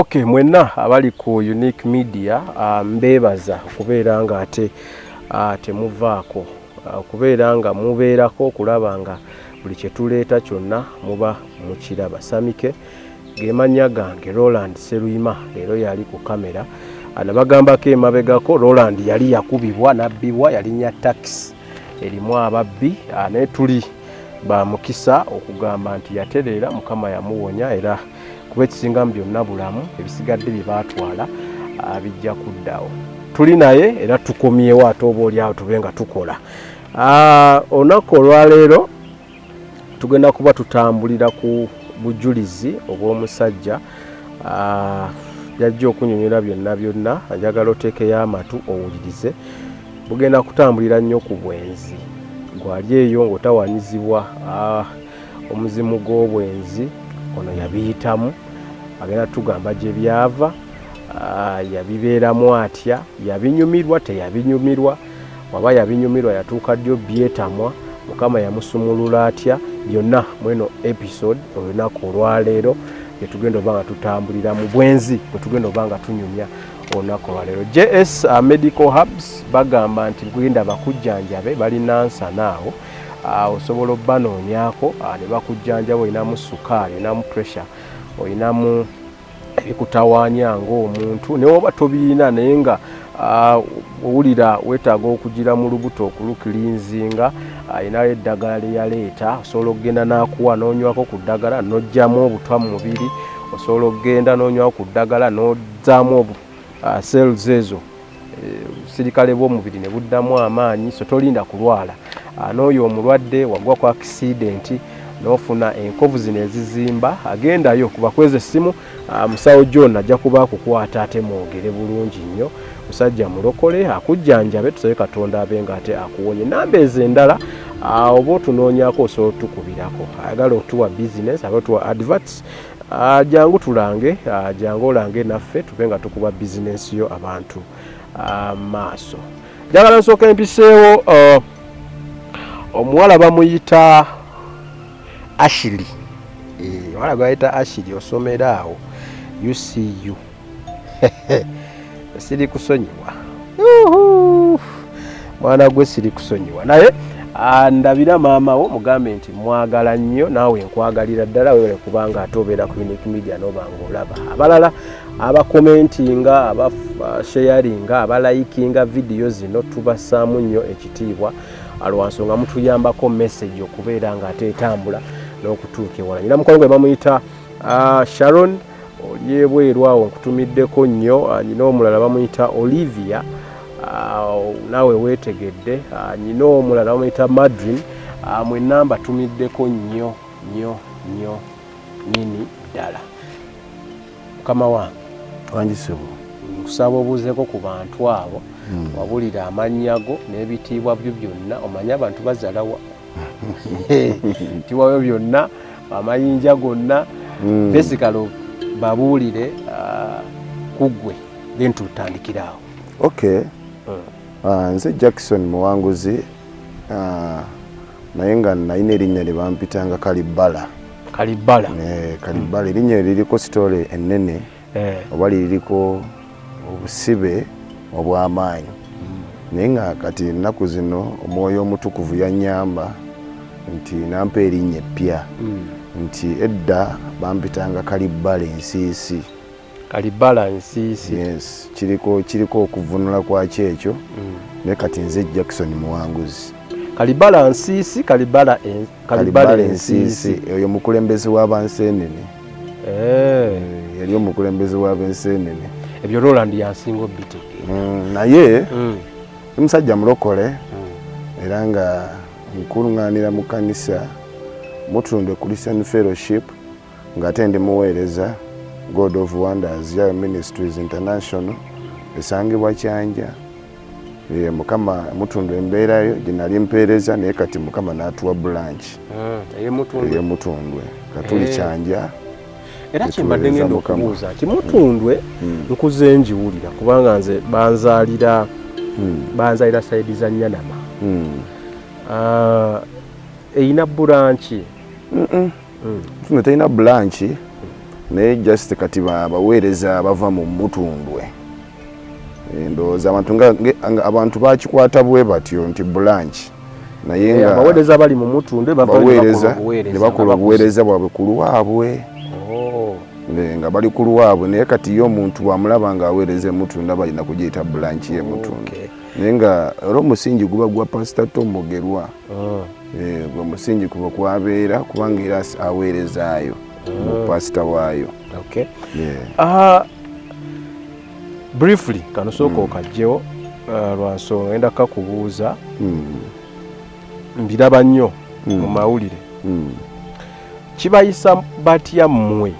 Okay, mwenna abali ku Unique Media mbebaza okubeera nga ate temuvaako okubeera nga mubeerako okulaba nga buli kye tuleeta kyonna muba mukiraba. Samike gemanya gange Roland Seruyima leero yali ku kamera anabagambako emabegako. Roland yali yakubibwa nabbibwa, yalinya taxi erimu ababbi ne tuli bamukisa okugamba nti yatereera Mukama yamuwonya era kuba ekisingamu byonna bulamu ebisigadde bye baatwala bijja kuddawo. Tuli naye era tukomyewo ate oba oli awo tube nga tukola. Olunaku olwaleero tugenda kuba tutambulira ku bujulizi obw'omusajja yajja okunyonyola byonna njagala oteekeyo amatu owulirize. Bugenda kutambulira nnyo ku bwenzi. Gwali eyo ng'otawanyizibwa omuzimu gw'obwenzi ono yabiyitamu agenda tugamba gye byava, yabibeeramu atya, yabinyumirwa teyabinyumirwa, waba yabinyumirwa yatuuka ddyo byetamwa, Mukama yamusumulula atya, byonna mweno episode olunaku olwaleero bye tugenda oba nga tutambulira mu bwenzi bwe tugenda oba nga tunyumya olunaku olwaleero. JS Medical Hubs bagamba nti genda bakujjanjabe balina nsanaawo. Osobola obbanoonyako ne bakujjanjaba olinamu sukaali, olinamu pressure, olinamu ebikutawaanya ng'omuntu naye oba tobiina naye nga owulira weetaaga okugira mu lubuto okulukirinzinga ayinayo eddagala lye yaleeta. Osobola okugenda n'akuwa n'onywako ku ddagala n'oggyamu obutwa mu mubiri. Osobola okugenda n'onywako ku ddagala n'ozzaamu cells ezo obusirikale bw'omubiri ne buddamu amaanyi, so tolinda kulwala. N'oyo omulwadde wagwa ku accident n'ofuna enkovu zino ezizimba agendayo kuba kweza essimu musawo John ajja kuba akukwata ate mwogere bulungi nnyo. Musajja mulokole akujjanjabe, tusabe Katonda abe nga ate akuwonye. Namba ezo endala oba otunoonyako osobola otukubirako. Ayagala otuwa business aba otuwa adverts, jangu tulange, jangu olange naffe tube nga tukuba business yo abantu maaso. Njagala nsooka empiseewo omuwala bamuyita Ashley. Omuwala bayita Ashley osomera awo UCU. Siri kusonyiwa. Mwana gwe siri kusonyiwa. Naye ndabira maama wo mugambe nti mwagala nnyo naawe nkwagalira ddala wewe kubanga atobeera ku Unique Media n'obanga olaba. Abalala abakomentinga, abasharinga, abalayikinga video zino tubasaamu nnyo ekitiibwa alwansonga mutuyambako message okubeera nga ate etambula n'okutuuka ewala. Nyina mukwano gwe bamuyita Sharon oli ebweru awo nkutumiddeko nnyo. Nyina omulala bamuyita Olivia, naawe weetegedde. Nyina omulala bamuyita Madrin, mwenna mbatumiddeko nnyo nini ddala. Mukama wange wanjisibu nkusaba obuuzeeko ku bantu abo wabulira amannya go n'ebitiibwa byo byonna omanye abantu bazalawa tiwayo byonna amayinja gonna basically babuulire kuggwe then tutandikiraawo. Okay. Nze Jackson Muwanguzi naye nga nalina erinnya lye bampitanga Kalibala. Kalibala erinnya liriko story ennene oba liriko obusibe obw'amaanyi. Naye nga kati ennaku zino omwoyo omutukuvu yannyamba nti nampa erinnya eppya nti edda bampitanga Kalibala Ensiisi. Kalibala Ensiisi. Yes, kiriko okuvunula kwaki ekyo. Naye kati nze Jackson Muwanguzi. Kalibala Ensiisi, Kalibala Ensiisi. Oyo mukulembeze w'abansenene. Yali omukulembeze w'abansenene. Ebyo Roland yansinga obitegeera. Naye musajja mulokole era nga nkulunganira mu kanisa Mutundwe Christian Fellowship ng'ate ndi muweereza God of Wonders ya Ministries International esangibwa Kyanja. Mukama Mutundwe embeerayo gye nali mpeereza naye kati Mukama n'atuwa branch ye Mutundwe katuli Kyanja. Era kimbadde ngenda okubuuza nti Mutundwe nkuze njiwulira kubanga nze banzalira saidi za Nyanama. Eyina branch. Mutundwe terina branch naye just kati baweereza bava mu mutundwe. Ndowooza abantu bakikwata bwe batyo nti branch naye nga abaweereza bali mu mutundwe baweereza ne bakola obuweereza bwabwe ku lwabwe. Nga bali ku lwabwe naye kati yo omuntu bwamulaba nga aweereza emutunda balina kugiyita branch y'emutunda. Naye nga era omusingi guba gwa Pastor Tom Mugerwa. Gwe musingi kuba kwabeera kubanga era aweerezaayo mu pastor waayo. Briefly kano sooka okajjewo lwa nsonga ngenda kakubuuza mbiraba nnyo mu mawulire. Kibayisa batya mmwe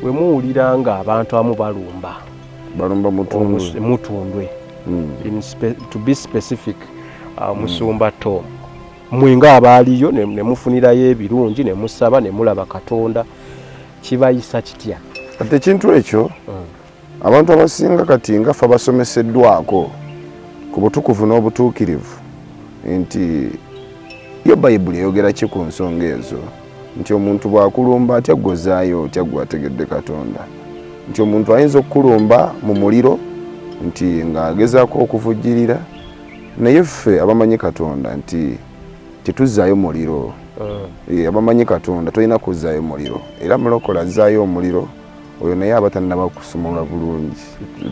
bwe muwulira nga abantu amu balumba mutundwe to be specific musumba Tom mmwe nga abaaliyo ne mufunirayo ebirungi ne musaba ne mulaba Katonda kibayisa kitya? Kati ekintu ekyo abantu abasinga kati nga ffe basomeseddwako ku butukuvu n'obutuukirivu nti yo Bayibuli eyogera ki ku nsonga ezo, nti omuntu bw'akulumba atya ggozaayo otya gw'ategedde Katonda, nti omuntu ayinza okukulumba mu muliro nti ng'agezaako okuvujjirira, naye ffe abamanyi Katonda nti tetuzzaayo muliro. Abamanyi Katonda tolina kuzzaayo muliro, era mulokola azzaayo omuliro oyo naye abatannaba kusumulula bulungi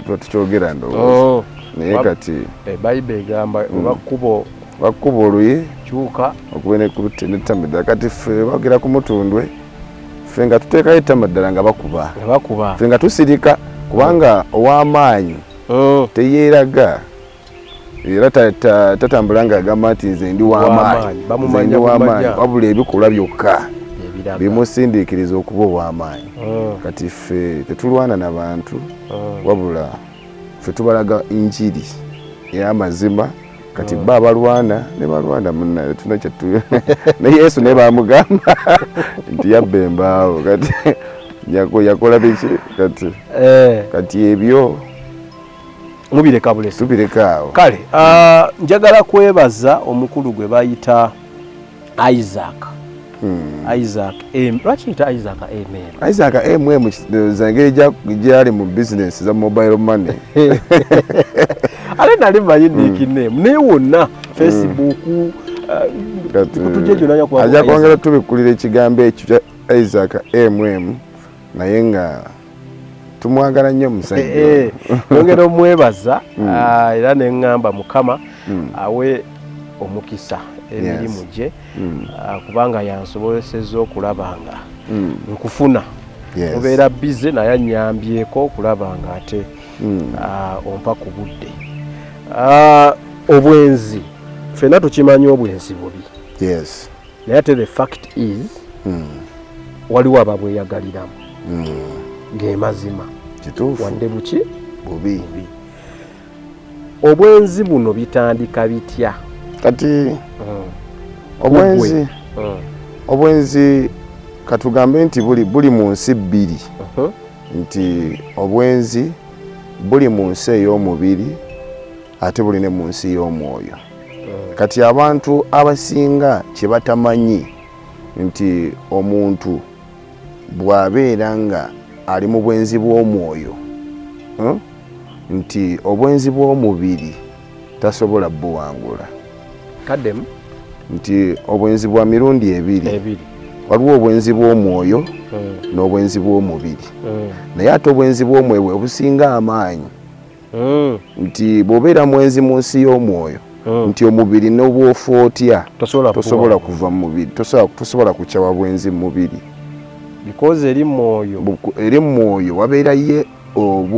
tukyogera ndowooza. Naye kati Bayibuli egamba bakkuba oluyi kyuka okuba n'ettama kati ffe bagera ku mutundwe ffe nga tuteekayo ettama ddala nga bakuba ffe nga tusirika kubanga ow'amaanyi teyeeraga era tatambula ng'agamba nti nze ndi w'amaanyi wabula ebikolwa byokka bimusindiikiriza okuba ow'amaanyi. Kati ffe tetulwana n'abantu wabula ffe tubalaga injiri ey'amazima. Kati bba balwana ne balwana munnaye tuna kyatu ne Yesu ne bamugamba nti yabba embaawo kati yakola biki kati ebyo mubireka bulesi tubireka. Kale njagala kwebaza omukulu gwe bayita Isaac. Lwaki yita Isaac zangeri gyali mu business za mobile money. Ale nali manyi nickname naye wonna Facebook ajja kwongera tubikulira ekigambo ekyo kya Isaac naye nga tumwagala nnyo musajja. Yongera omwebaza era neŋŋamba Mukama awe omukisa emirimu gye kubanga yansobozesezza okulaba nga nkufuna. Obeera bize naye annyambyeko okulaba nga ate ompa ku budde. Obwenzi ffenna tukimanyi obwenzi bubi, naye ate the fact is waliwo ababweyagaliramu ge mazima wadde buki bubi. Obwenzi buno bitandika bitya? Kati obwenzi katugambe nti buli mu nsi bbiri, nti obwenzi buli mu nsi ey'omubiri ate buli ne mu nsi y'omwoyo. Kati abantu abasinga kye batamanyi nti omuntu bw'abeera nga ali mu bwenzi bw'omwoyo nti obwenzi bw'omubiri tasobola buwangula. Kaddemu nti obwenzi bwa mirundi ebiri. Waliwo obwenzi bw'omwoyo n'obwenzi bw'omubiri. Naye ate obwenzi bw'omwoyo bwe businga amaanyi. Nti bw'obeera mwenzi mu nsi y'omwoyo nti omubiri n'obwofa otya tosobola kuva mu mubiri, tosobola kukyawa bwenzi mu mubiri. Because eri mwoyo wabeerayo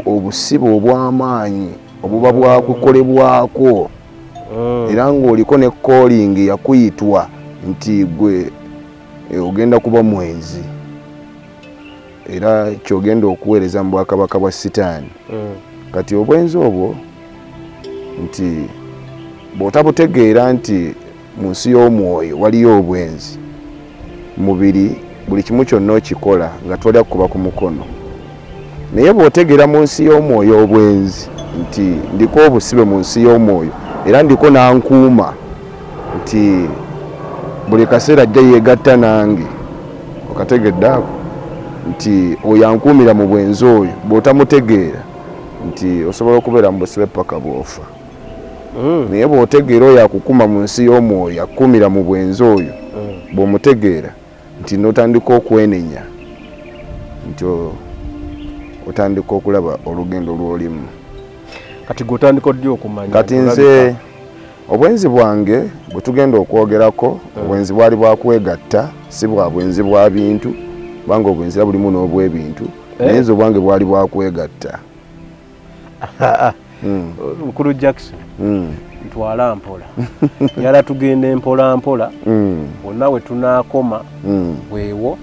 obusibe obw'amaanyi obuba bwakukolebwako era ng'oliko ne calling yakuyitwa nti gwe ogenda kuba mwenzi era kyogenda okuweereza mu bwakabaka bwa Sitaani. Kati obwenzi obwo nti bw'otabutegeera nti mu nsi y'omwoyo waliyo obwenzi, mubiri buli kimu kyonna okikola nga tolya kuba ku mukono. Naye bw'otegeera mu nsi y'omwoyo obwenzi nti ndiko obusibe mu nsi y'omwoyo era ndiko n'ankuuma nti buli kaseera ajja yeegatta nange, okategedde ako nti oyo ankuumira mu bwenzi oyo bw'otamutegeera nti osobola okubeera mu busibe paka bw'ofa. Naye bw'otegeera oyo akukuma mu nsi y'omwoyo akuumira mu bwenzi oyo bw'omutegeera nti n'otandika okwenenya nti otandika okulaba olugendo lw'olimu. Kati gw'otandika oddi okumanya? Kati nze obwenzi bwange bwe tugenda okwogerako obwenzi bwali bwakwegatta si bwa bwenzi bwa bintu kubanga obwenzi era bulimu n'obw'ebintu naye nze obwange bwali bwakwegatta. Mukulu Jackson ntwala mpola yala tugende mpola mpola bonna we tunaakoma bwewo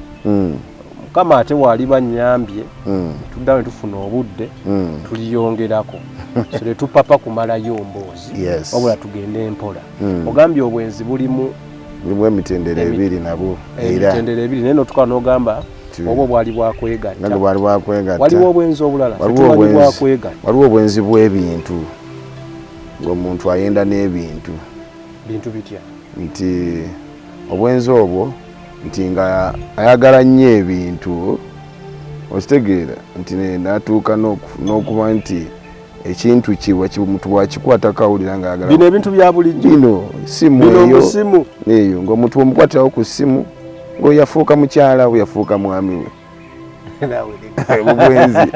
Mukama ate wali banyambye tuddayo tufuna obudde tuliyongerako so letupapa kumalayo mboozi wabula tugende mpola. Ogambye obwenzi bulimu emitendera ebiri nabwo era emitendera ebiri naye notuka n'ogamba obwo bwali bwakwegatta. Nanga bwali bwakwegatta. Waliwo obwenzi obulala waliwo obwenzi bw'ebintu ng'omuntu ayenda n'ebintu. Bintu bitya? Nti obwenzi obwo nti nga ayagala nnyo ebintu okitegeera nti n'atuuka n'okuba nti ekintu kiwa omuntu bwakikwata kawulira ng'ayagala. Bino ebintu bya bulijjo. Bino simu eyo ng'omuntu bw'omukwatirawo ku simu ng'oyo yafuuka mukyala we yafuuka mwami we. Obwenzi.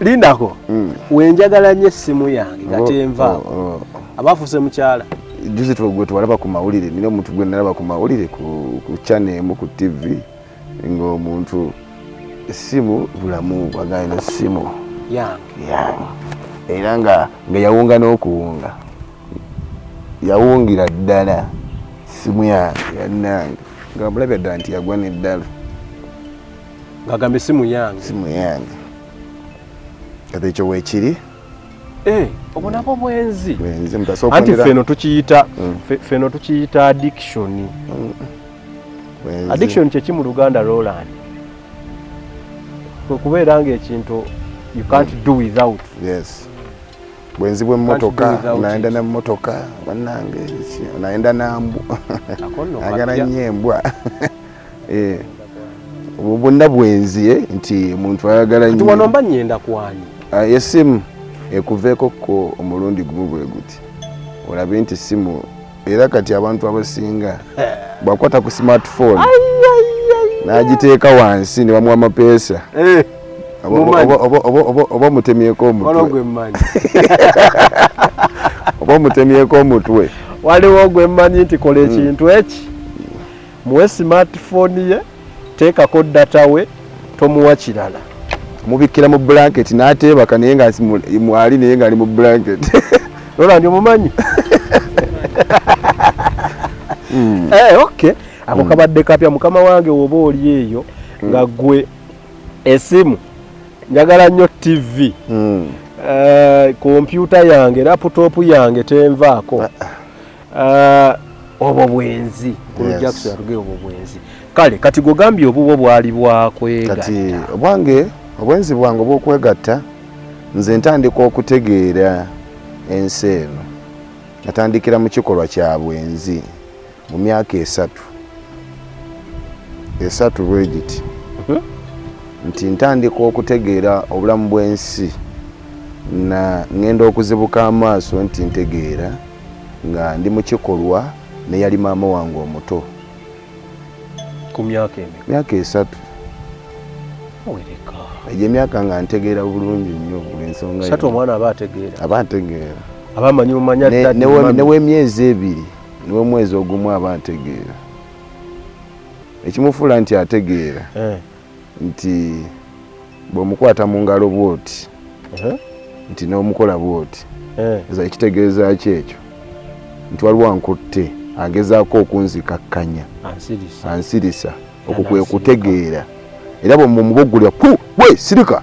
Lindako wenjagala nnyo essimu yange gatenvaako abafuuse mukyala. Juzi gwe twalaba ku mawulire nina omuntu gwe nalaba ku mawulire ku channel emu ku TV ng'omuntu essimu bulamu bwagala essimu yange era nga yawunga n'okuwunga yawungira ddala essimu yange yannange nga mulabya ddala nti yagwa n'eddala ng'agamba essimu yange kati ekyo weekiri. Obwo nabwo bwenzi anti feno tukiyita addiction. Addiction kye ki mu Luganda Roland? Kubeera ng'ekintu you can't do without. Yes. Bwenzi bw'emmotoka onaenda n'emmotoka bannange onaenda n'ambu agala nnyo embwa. Obwo bwonna bwenzi nti omuntu ayagala nnyo. Kati wano mba nnyenda kwani? Essimu ekuveeko ko omulundi gumu bwe guti olabe nti essimu era kati abantu abasinga bwakwata ku smartphone n'agiteeka wansi ne bamuwa amapeesa oba mutemyeko omutwe oba mutemyeko omutwe. Waliwo gwe mmanyi nti kola ekintu eki muwe smartphone ye teekako data we tomuwa kirala. Mubikira mu blanket n'ateebaka naye nga mwali naye ng'ali mu blanket. Lola ndi omumanyi. Okay. Ako kabadde kapya mukama wange oba oli eyo nga gwe esimu njagala nnyo TV. Kompyuta yange laptop yange tenvaako. Obwo bwenzi. Kulu Jackson atugee obwo bwenzi. Kale kati gogambye obwo bwali bwakwegatta. Kati obwenzi bwange obw'okwegatta nze ntandika okutegeera ensi eno natandikira mu kikolwa kya bwenzi mu myaka esatu bwe giti nti ntandika okutegeera obulamu bw'ensi na ngenda okuzibuka amaaso nti ntegeera nga ndi mu kikolwa ne yali maama wange omuto ku myaka esatu. Emyaka nga ntegeera bulungi nnyo buli nsonga. Satu omwana aba ategeera. Abamanyi mumanya ddadi. N'ew'emyezi ebiri n'omwezi ogumu aba ntegeera. Ekimufuula nti ategeera nti bw'omukwata mu ngalo bw'oti nti n'omukola bw'oti ekitegeeza kyekyo nti waliwo ankutte agezaako okunzikakkanya ansirisa okwo kwe kutegeera. Era bwe mumuboggolera we sirika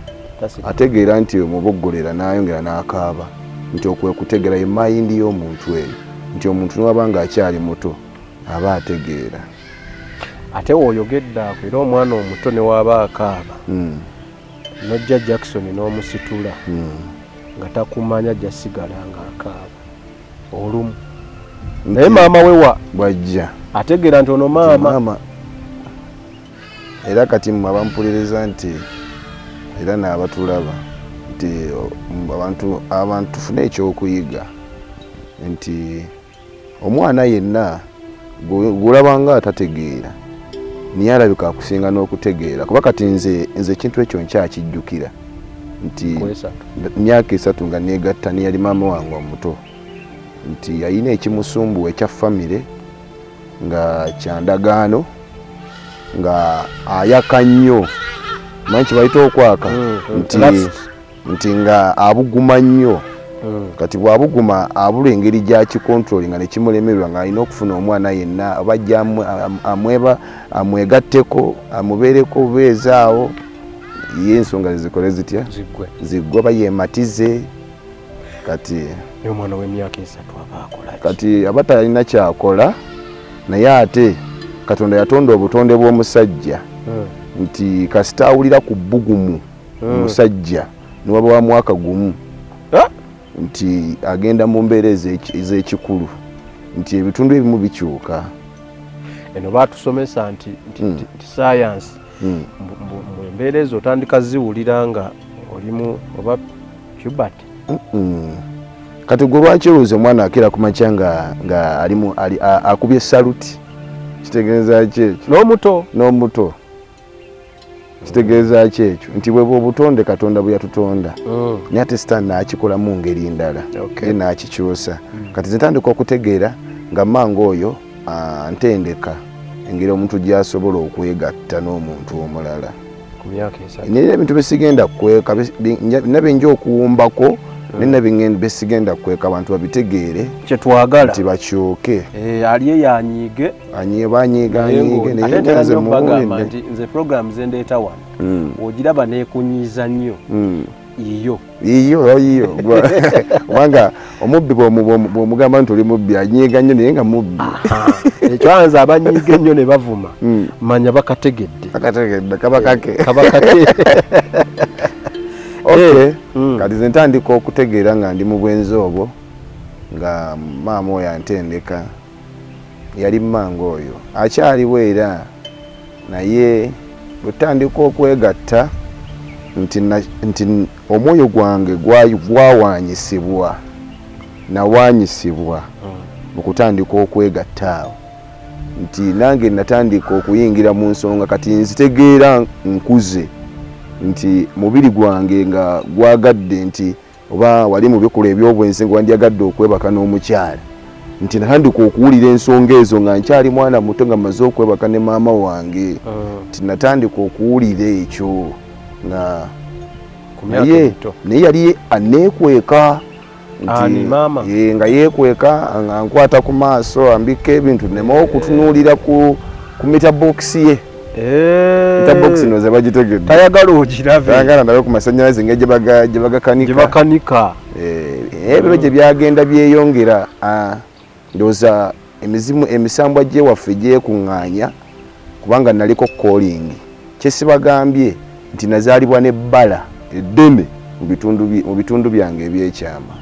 ategeera nti omuboggolera n'ayongera n'akaaba nti okwe kutegeera ye mayindi y'omuntu eyo nti omuntu n'waba nga akyali muto aba ategeera. Ate w'oyogedde ako era omwana omuto ne waba akaaba n'ojja Jackson n'omusitula nga takumanya ajja sigala nga akaaba olumu naye maama we bw'ajja ategeera nti ono maama era kati mmwe abampuliriza nti era n'abatulaba nti abantu tufune ekyokuyiga nti omwana yenna gulaba nga atategeera niye alabika akusinga n'okutegeera kuba kati nze ekintu ekyo nkyakijjukira nti myaka 3 nga neegatta neyali maama wange omuto nti yalina ekimusumbuwa ekya famire nga kyandagaano nga ayaka nnyo manyi kibayita okwaka nti nga abuguma nnyo kati bwabuguma abula engeri gyakikontroli nga nekimulemerwa nga alina okufuna omwana yenna bajja amwegatteko amubeereko bubeezaawo ye ensonga zikole zitya ziggwe bayematize kati omwana w'emyaka 3 abaakola kati aba talina kyakola naye ate Katonda yatonda obutonde bw'omusajja nti kasita awulira ku bbugumu omusajja niwaba wa mwaka gumu nti agenda mu mbeera ez'ekikulu nti ebitundu ebimu bikyuka eno batusomesa nti sayansi mu embeera ezo otandika ziwulira nga olimu oba puberty kati gwe lwaki olowooza omwana akira ku makya nga akubye saluti kitegeeza ki ekyo n'omuto kitegeeza ki ekyo nti bwe obutonde Katonda bwe yatutonda naye ate sitaani n'akikolamu ngeri ndala ye n'akikyusa kati zitandika okutegeera nga mmange oyo ntendeka engeri omuntu gy'asobola okwegatta n'omuntu omulala naye ebintu besigenda kweka nabyenja okuwumbako naye besigenda kweka abantu babitegeere kyetwagala nti bakyuke aliye yanyiige banyiiganyiige naye nze mugamba nti nze program zendeeta wano ogiraba neekunyiiza nnyo iyo kubanga omubbi bw'omugamba nti oli mubbi anyiiga nnyo naye nga mubbi ekyanza abanyiiga ennyo ne bavuma manya bakategedde kaba kake kati ze ntandika okutegeera nga ndi mu bwenzi obwo nga maama oyo antendeka yali mmange oyo akyaliwo era naye bwetandika okwegatta nti omwoyo gwange gwawanyisibwa nawanyisibwa mu kutandika okwegatta awo nti nange natandika okuyingira mu nsonga kati nzitegeera nkuze nti mubiri gwange nga gwagadde nti oba wali mu bikola eby'obwenzi nga wandyagadde okwebaka n'omukyala nti natandika okuwulira ensonga ezo nga nkyali mwana muto nga maze okwebaka ne maama wange nti natandika okuwulira ekyo nga naye yali aneekweka nga yeekweka nga nkwata ku maaso ambika ebintu nemawo okutunuulira ku metabokisi ye metabokisi noze bagitegedde tayagala ogirabe tayagala ndabe ku masannyalaze nga gye bagakanika ebyo gye byagenda byeyongera ndowooza emisambwa gyewaffe gyekuŋŋaanya kubanga naliko calling kyesibagambye nti nazaalibwa n'ebbala eddene mu bitundu byange ebyekyama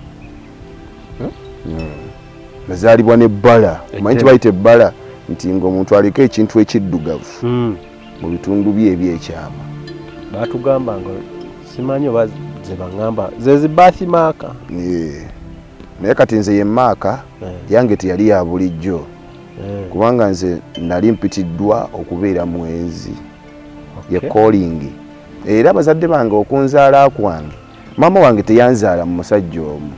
nazaalibwa n'ebbala omanyi kibayita ebbala nti ng'omuntu aliko ekintu ekiddugavu mu bitundu bye ebyekyama batugamba nga simanyi oba ze baŋŋamba zezi baathi maaka naye kati nze ye maaka yange teyali ya bulijjo kubanga nze nali mpitiddwa okubeera mwenzi ye calling era abazadde bange okunzaala kwange maama wange teyanzaala mu musajja omu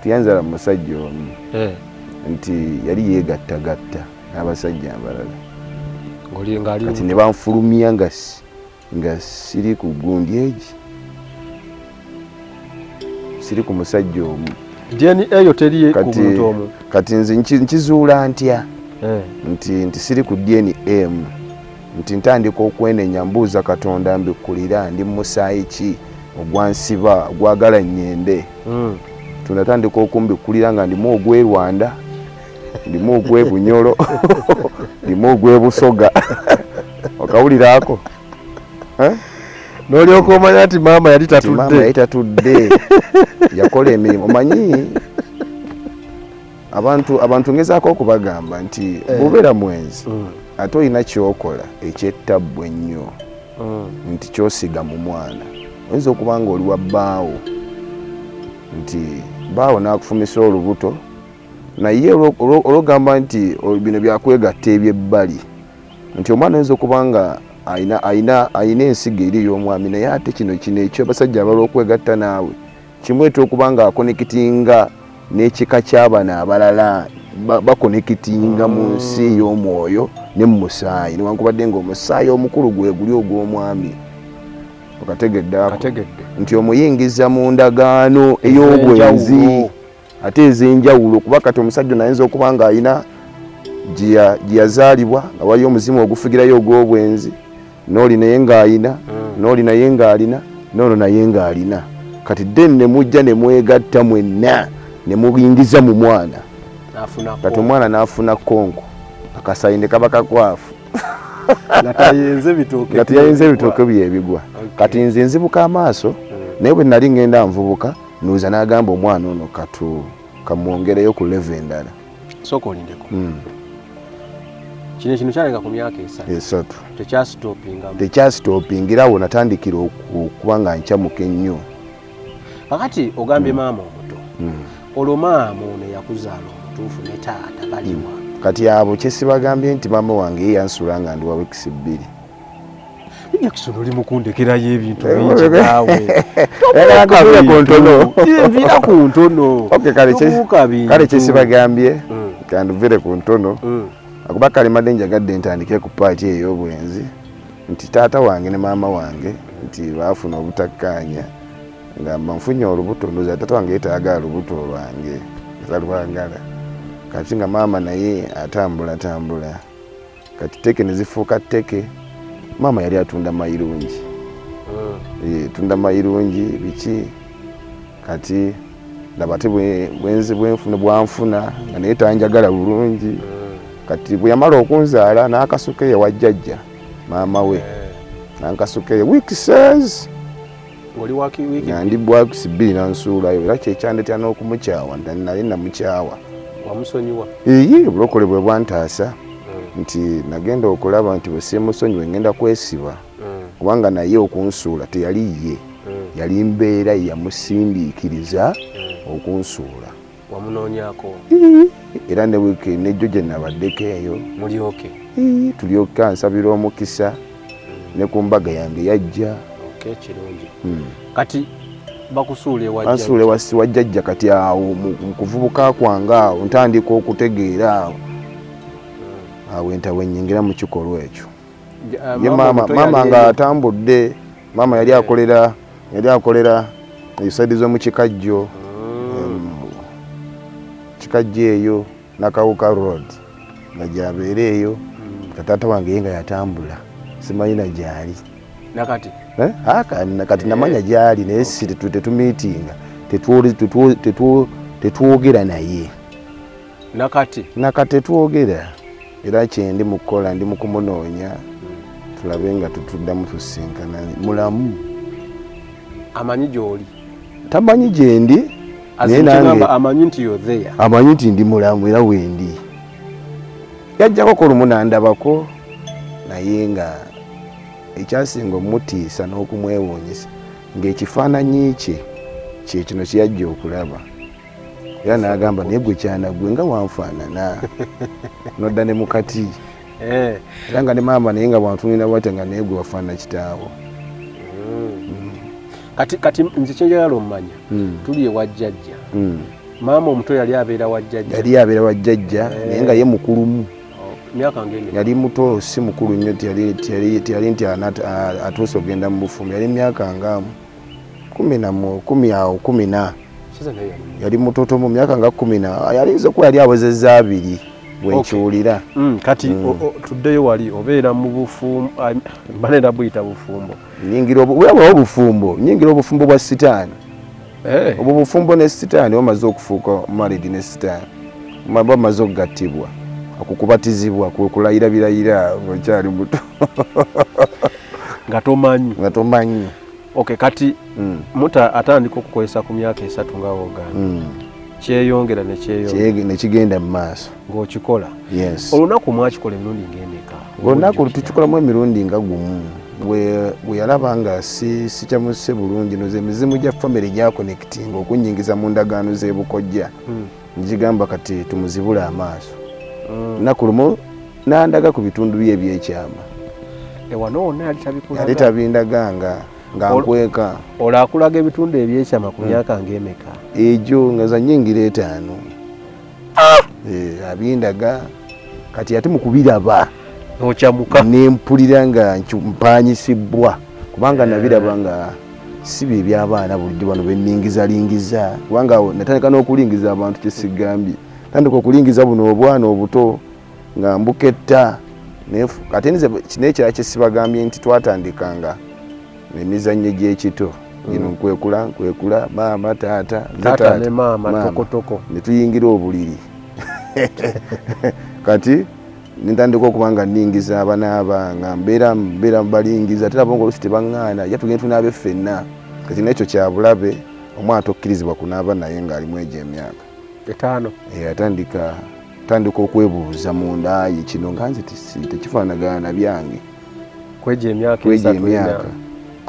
teyanzaala mu musajja omu nti yali yeegattagatta n'abasajja abalala kati ne banfulumya nga siri ku gundi egi siri ku musajja omu DNA eyo teri ku muntu omu kati nze nkizuula ntya nti siri ku DNA nti ntandika okwenenya mbuuza Katonda mbikkulira ndi musaayi ki ogwansiba ogwagala nnyende tunatandika okumbikkulira nga ndimu ogw'Rwanda ndimu ogw'Ebunyolo ndimu ogw'Ebusoga okawuliraako n'olyoka omanya nti maama yali tatudde yakola emirimu omanyi abantu ngezaako okubagamba nti bw'obeera mwenzi ate olina kyokola ekyettabbu ennyo nti kyosiga mu mwana oyinza okuba nga oli wa bbaawo nti bbaawo n'akufumisa olubuto naye olwogamba nti bino byakwegatta ebyebbali nti omwana oyinza okuba nga ayina ensigo eri ey'omwami naye ate kino ekyo abasajja abalwa okwegatta naawe kimweta okuba nga akonekitinga n'ekika ky'abana abalala bakonekitinga mu nsi ey'omwoyo ne mu musaayi newankubadde ng'omusaayi omukulu gwe guli ogw'omwami okategeddeako nti omuyingiza mu ndagaano ey'obwenzi ate ez'enjawulo kuba kati omusajja nayinza okuba nga alina gye yazaalibwa nga waliyo omuzimu ogufugirayo ogw'obwenzi n'oli naye ng'alina n'oli naye ng'alina n'ono naye ng'alina kati then ne mujja ne mwegatta mwenna ne muyingiza mu mwana kati omwana n'afuna konko akasayi ne kaba kakwafu nga tayenze ebitooke bye ebigwa kati nze nzibuka amaaso naye bwe nali ngenda nvubuka nuuza n'agamba omwana ono kamwongereyo ku leve endala sooka olindeko kino kyalenga ku myaka esatu tekyasitopingira awo natandikira okuba nga nkyamuka ennyo kakati ogambye maama omuto olwo maama ono yakuzaala omutuufu ne taata baliwa kati abo kyesibagambye nti maama wange ye yansula nga ndi wa wiikisi 2 Jackson oli mukundekerayo ebintu bingi naawe nvira ku ntono kale kyesibagambye kanduvire ku ntono akuba kalimadde njagadde ntandike ku paati ey'obwenzi nti taata wange ne maama wange nti baafuna obutakkaanya ngamba nfunye olubuto ndoza taata wange yetayagala lubuto lwange zalwagala kati nga maama naye atambula kati teke ne zifuuka teke maama yali atunda mayirungi tunda mayirungi biki kati ndabate bwenzi bwanfuna nga naye tanjagala bulungi kati bwe yamala okunzaala n'akasuka ye wajjajja maama we n'akasuka ye wiiki says nga ndi bwakisi 2 nansuulayo era kyekyandetya n'okumukyawa nali namukyawa wamusonyiwa bulokole bwe bwantaasa nti nagenda okulaba nti bwe simusonyiwe ngenda kwesiba kubanga naye okunsuula teyali ye yali mbeera yamusindiikiriza okunsuula wamunoonyako era ne wiiki nejjo gye nabaddeko eyo mulyoke tulyoke ansabira omukisa ne ku mbaga yange yajja kirungi kati bakusuule wajjajja kati awo mu kuvubuka kwange awo ntandika okutegeera awo entawe nnyingira mu kikolwa ekyo ye maama nga atambudde maama yali akolera ebisaidi z'omu kikajjo eyo nakawuka road nga gyabeera eyo kataata wange ye nga yatambula simanyina gyali kati namanya gyali naye si tetumiitinga tetwogera naye nakati tetwogera era kyendi mukukola ndi mukumunoonya tulabe nga tutuddamu tusinkana mulamu amanyi gy'oli tamanyi gyendi amanyi nti yotheya amanyi nti ndi mulamu era wendi yajjako kolumu nandabako naye nga ekyasinga omutiisa n'okumwewuunyisa ng'ekifaananyi kye kino kyeyajja okulaba era n'agamba naye gwe kyanagwe nga wanfaanana nodda ne mukati era nga ne maama naye nga bwantunira bwate nga naye gwe wafaanana kitaawo kati nze kyenjagala omumanya tuli ewajjajja maama omuto yali abeera wajjajja naye nga ye mukulumu myaka ngene yali muto si mukulu nnyo tiyali nti atuuse okugenda mu bufumbo yali myaka nga 10 yali mutoto mu myaka nga 10 yalinza okuba yali awezezza 2 bwenkiwulira kati tuddeyo wali obeera mu bufumbo mbanenda buyita bufumbo bwabawo obufumbo nyingira obufumbo bwa sitaani obwo bufumbo ne sitaani bamaze okufuuka maridi ne sitaani bamaze okugattibwa okukubatizibwa kwekulayira birayira ngaokyali muto nga tomanyi kati muta atandika okukozesa ku myaka 3 nga wogana kyeyongera nekigenda mu maaso ng'okikola. Yes. Olunaku mwakikola emirundi ng'emeka? Olunaku tukikolamu emirundi nga gumu. Bwe yalaba nga sikyamuse bulungi noze emizimu gya famire gyakonekitinga okunyingiza mu ndagaano z'ebukojja ngigamba kati tumuzibule amaaso. Lunaku lumu nandaga ku bitundu bye ebyekyama. Ewano wonna yali tabindaganga nga nkweka. Olakulaga ebitundu ebyekyama ku myaka ng'emeka? Egyo nga za nnyingira 5. Abindaga kati ate mu kubiraba n'okyamuka nempulira nga mpanyisibwa kubanga nabiraba nga si bye by'abaana bulijjo bano benningizalingiza kubanga natandika n'okulingiza abantu kyesigambye tandika okulingiza buno obwana obuto nga mbuketta kati nze kino ekirala kyesibagambye nti twatandikanga emizannyo gy'ekito gino nkwekula maama taata ne maama tokotoko ne tuyingira obuliri kati nintandika okuba nga nningiza abanaaba nga mbeera balingiza ate abo ng'olusi tebaŋŋaana ye tugenda tunaabe ffenna kati n'ekyo kyabulabe omwana tokkirizibwa kunaaba naye ng'alimu egyo emyaka 5. atandika okwebuuza munda ye kino nga nze tekifaanagana na byange kwegyo emyaka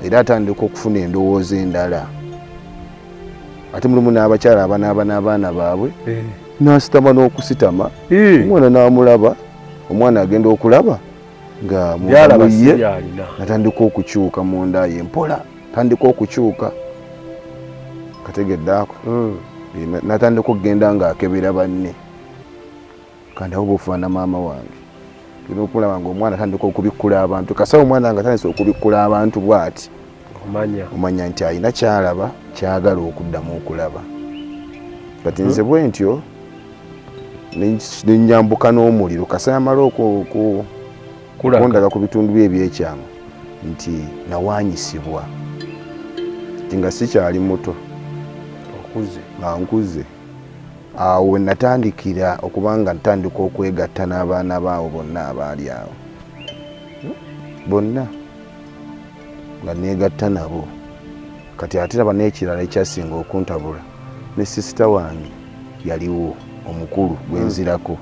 era atandika okufuna endowooza endala ate mulimu n'abakyala abanaaba n'abaana baabwe n'asitama n'okusitama omwana n'amulaba omwana agenda okulaba nga muye natandika okukyuka munda ye mpola tandika okukyuka kategeddaako natandika okugenda ng'akebera banne kandi abo bufaana maama wange tulina okulaba ng'omwana atandika okubikkula abantu kasawo omwana nga atandise okubikkula abantu bw'ati omanya nti alina kyalaba kyagala okuddamu okulaba kati nze bwe ntyo nenyambuka n'omuliro kasaya amala okundaga ku bitundu bye ebyekyama nti nawaanyisibwa nti nga sikyali muto nga nkuze awo we natandikira okubanga ntandika okwegatta n'abaana baawo bonna abaali awo bonna nga negatta nabo kati ate raba n'ekirala ekyasinga okuntabula ne sisita wange yaliwo omukulu gwenzirako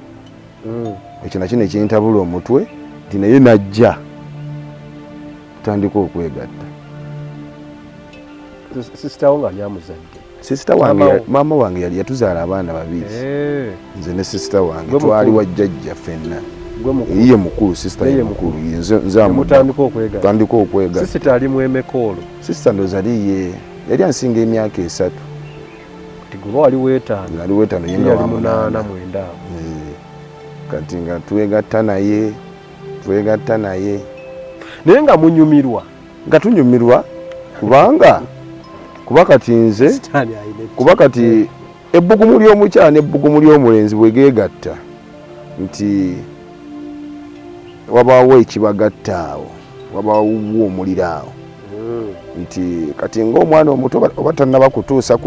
ekyo nakyo nekintabula omutwe nti naye najja tutandika okwegatta. Sisita wo nga nyamuzadde? Sisita wange maama wange yali yatuzaala abaana 2 nze ne sisita wange twali wajjajja ffenna ye mukulu sisita ye mukulu tandika okwegatta. Sisita ali mu emekolo? Sisita ndoza yali ansinga emyaka 3 wali weetaano yenga wa 8 kati nga twegatta naye naye nga munyumirwa nga tunyumirwa kuba kati nze kuba kati ebbugumu ly'omukyala n'ebbugumu ly'omulenzi bwe geegatta nti wabaawo ekibagatta awo wabaawo omuliro awo nti kati ng'omwana omuto oba tannaba kutuusa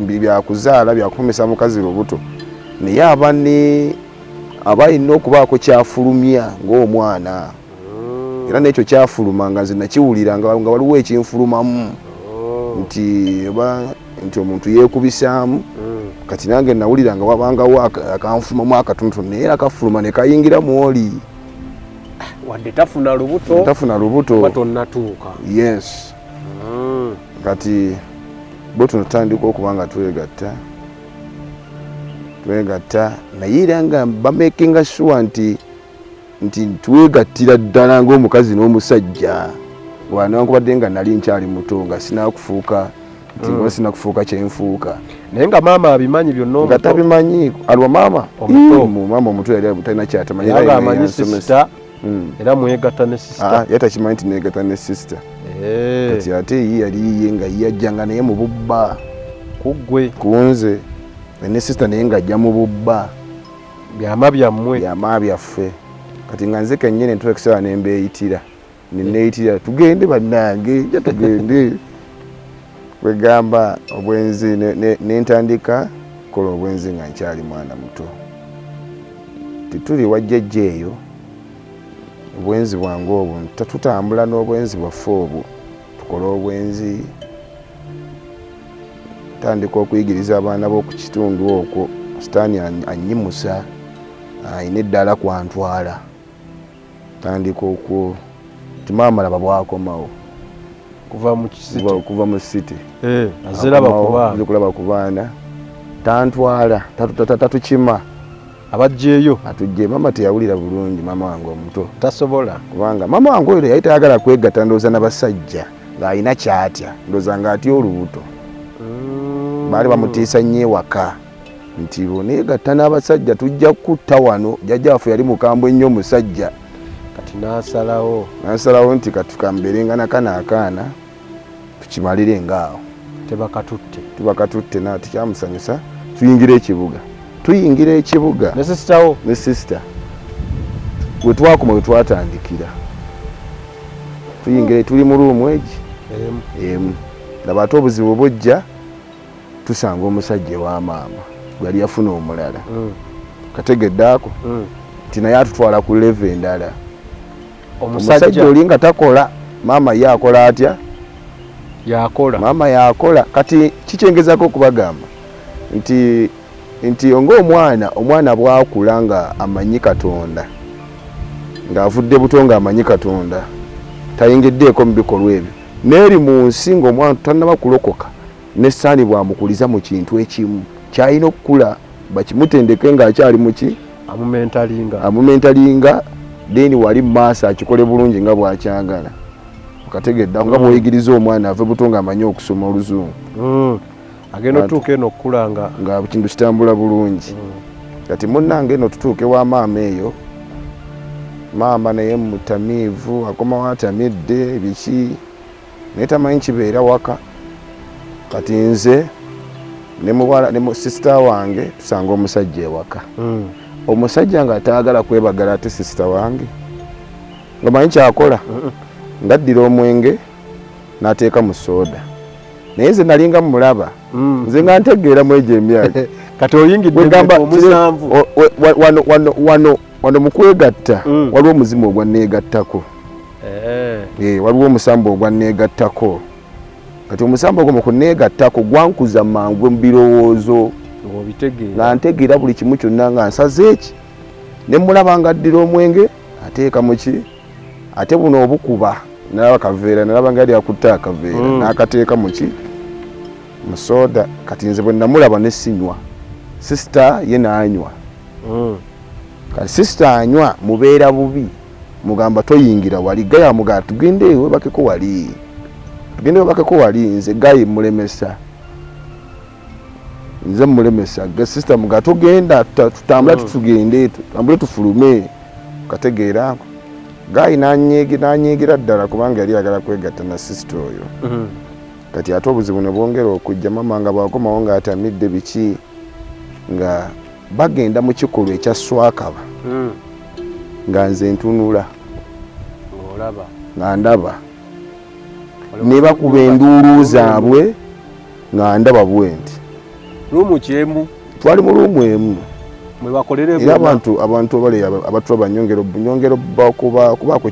byakuzaala byakukomesa mukazi lubuto naye aba alina okubaako kyafulumya ng'omwana era n'ekyo kyafuluma nga nze nakiwulira nga waliwo ekinfulumamu nti omuntu yeekubisaamu kati nange nawulira nga wabangawo akanfumamu akatonotono naye akafuluma ne kayingira mwoli wadde tafuna lubuto batonnatuuka. Yes. Kati bo tunatandika okuba nga twegatta naye era nga bamakinga sure nti twegattira ddala ng'omukazi n'omusajja newankubadde nga nali nkyali muto nga sinakufuuka nti sinakufuuka kyenfuuka naye nga maama abimanyi byonna nga tabimanyi alwa maama omuto yali talina kyatamanyi nga amanyi sisita era mwegatta ne sisita yatakimanyi nti negatta ne sisita kati ate ye yali nga yajjanga naye mu bubba kuggwe kunze ne sisita naye ng'ajja mu bubba byama byaffe kati nga nze kennyini ntula ekiseera ne mbeeyitira neneeyitira tugende bannange ja tugende kwegamba obwenzi nentandika kukola obwenzi nga nkyali mwana muto tituli wajjajja eyo obwenzi bwange obwo tutambula n'obwenzi bwaffe obwo tukola obwenzi tandika okuyigiriza abaana b'oku kitundu okwo sitaani annyimusa ayina eddala kwantwala tandika okwo ti maama laba bwakomawo kuva mu city azze kulaba ku baana tantwala tatukima abajjeeyo atujje mama teyawulira bulungi mama wange omuto tasobola kubanga mama wange oyo yali tayagala kwegatta ndowooza n'abasajja ng'alina kyatya ndowooza ng'atya olubuto baali bamutiisa nnyo ewaka nti bw'oneegatta n'abasajja tujja kutta wano jjajjaffe yali mukambwe nnyo omusajja kati n'asalawo nti katukamberenga nakana akaana tukimalire ngaawo tebakatutte naati kyamusanyusa tuyingira ekibuga ne sisita we twakoma we twatandikira tuyingira tuli mu ruumu emu laba ate obuzibu bujja tusanga omusajja wa maama yali yafuna omulala kategeddaako nti naye atutwala ku leve endala omusajja oli nga takola maama ye akola atya maama yakola kati kikyengezako okubagamba nti ng'omwana bwakula nga amanyi Katonda ng'avudde buto nga amanyi Katonda tayingiddeeko mu bikolwa ebyo n'eri mu nsi ng'omwana tannaba kulokoka n'essaani bwamukuliza mu kintu ekimu kyalina okukula bakimutendeke ng'akyali muki amumentalinga deni wali maaso akikole bulungi nga bwakyagala okategedda nga bw'oyigiriza omwana ave buto ng'amanyi okusoma Oluzungu agenda otuuka eno okukula nga kintu kitambula bulungi kati munnange eno tutuuke wa maama eyo maama naye mutamiivu akomawo atamidde biki naye tamanyi kibeera waka kati nze ne sisita wange tusanga omusajja ewaka omusajja nga ataagala kwebagala ate sisita wange nga manyi kyakola ngaddira omwenge n'ateeka mu sooda naye nze nalinga mulaba nze nga ntegeera mu egyo emyaka kati oyingidde omusanvu wano mu kwegatta waliwo omuzimu ogwanneegattako waliwo omusambo ogwanneegattako kati omusambo ogwo mu kunneegattako gwankuza mangu mu birowoozo nga ntegeera buli kimu kyonna nga nsaze eki ne mulaba nga addira omwenge ateeka muki ate buno obukuba nalaba kaveera nalaba nga yali akutta akaveera n'akateeka muki mu sooda kati nze bwe namulaba ne sinywa sisita ye n'anywa kati sisita anywa mubeera bubi mugamba toyingira wali gaya mugaa tugende webakeko wali nze gayi mulemesa nze mulemesa sisita mugaa tugenda tutambula tutugende tutambule tufulume kategeera gayi nanyigira ddala kubanga yali agala kwegatta na sisita oyo kati ate obuzibu ne bwongera okujja mama nga bwakomawo ng'atamidde biki nga bagenda mu kikolwa ekya swakaba nga nze ntunula nga ndaba ne bakuba enduulu zaabwe nga ndaba bwe nti twali mu luumu emu era abantu abali abatuba banyongero kubaako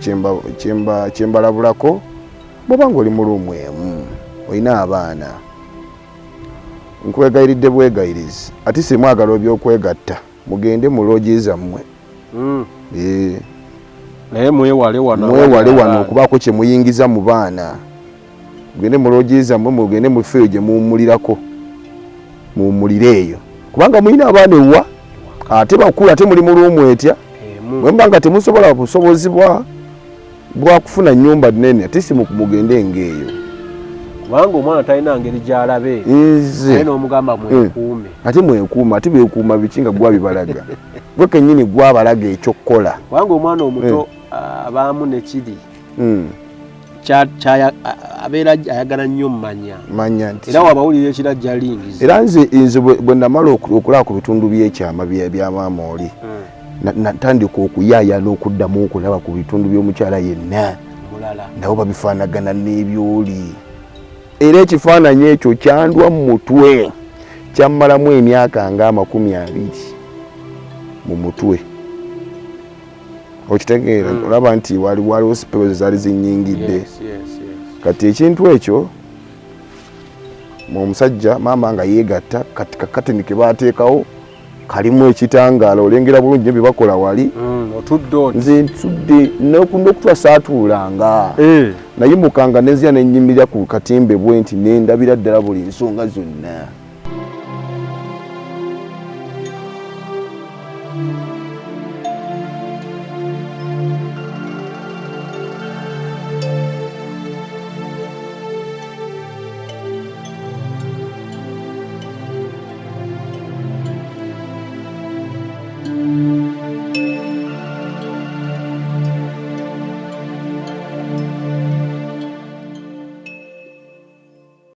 kyembalabulako bwoba nga oli mu luumu emu olina abaana nkwegayiridde bwegayirizi ate si mwagala ebyokwegatta mugende mu loogi zammwe naye mwewale wano okubaako kye muyingiza mu baana mugende mu loogi zammwe mugende mu ffeeyo gye muwummulirako muwummulire eyo kubanga muyina abaana ewa ate bakulu ate muli mu luumu etya mwemba nga temusobola busobozi bwakufuna nnyumba nnene ate si mugende ng'eyo kubanga omwana talina ngeri gy'alabe naye n'omugamba mwekuume ate mwekuuma ate beekuuma biki nga gwabibalaga gwe kennyini gwabalaga ekyokukola kubanga omwana omuto abaamu nekiri abeera ayagala nnyo manya nti era wabawulira ekirajja alingiza era nze bwe namala okulaba ku bitundu by'ekyama bya maama oli natandika okuyaayana okuddamu okulaba ku bitundu by'omukyala yenna nabo babifaanagana n'ebyoli era ekifaananyi ekyo kyandwa mu mutwe kyammalamu emyaka nga 20 mu mutwe okitegeera olaba nti waliwo sipewo zaali zinyingidde kati ekintu ekyo omusajja maama nga yeegatta kati kakatini ke baateekawo kalimu ekitangaala olengera bulungi bye bakola wali nze ntudde n'okutwa saatuulanga nayimukanga nenzira nenyimirira ku katimbe bwe nti nendabira ddala buli nsonga zonna